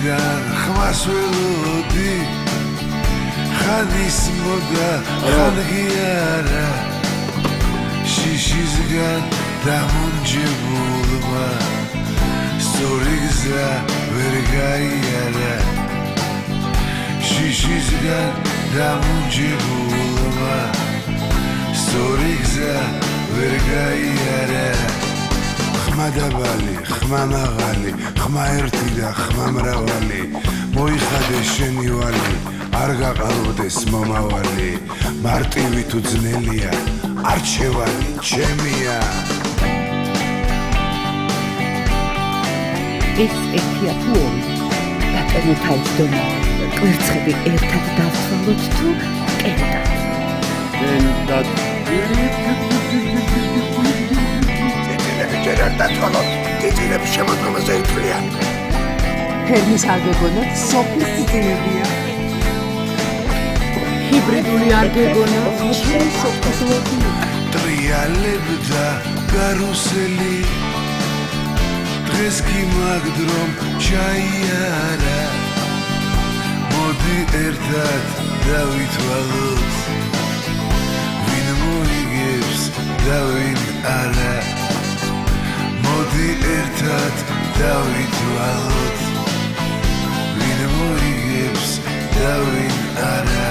შიგან ხმას ველოდი ხანის მოდა ხალხი არა შიშისგან დამონჯებულმა სწორი გზა ვერ გაიარა შიშისგან დამონჯებულმა სწორი გზა ვერ გაიარა ხმა დაბალი, ხმა მაღალი, ხმა ერთი და ხმა მრავალი მოიხადეს შენი ვალი არ გაყალბდეს მომავალი მარტივი თუ ძნელია არჩევანი ჩემია ეს ერთია თუ ორი ბატონო თავის დონა კვერცხები ერთად დავთვალოთ თუ კენდად ჯერად დათვალოთ წიწილები შემოდგომაზე ითვლიან ფერმის არ გეგონოთ სოფლის წიწილებია ჰიბრიდული არ გეგონოთ ჩემი სოფლის ლოქი ტრიალებდა კარუსელი დღეს გიმაგდრომ ჩაიარა მოდი ერთად დავითვალოთ ვინ მოიგებს და ვინ არა მოდი ერთად დავითვალოთ ვინ მოიგებს და ვინ არა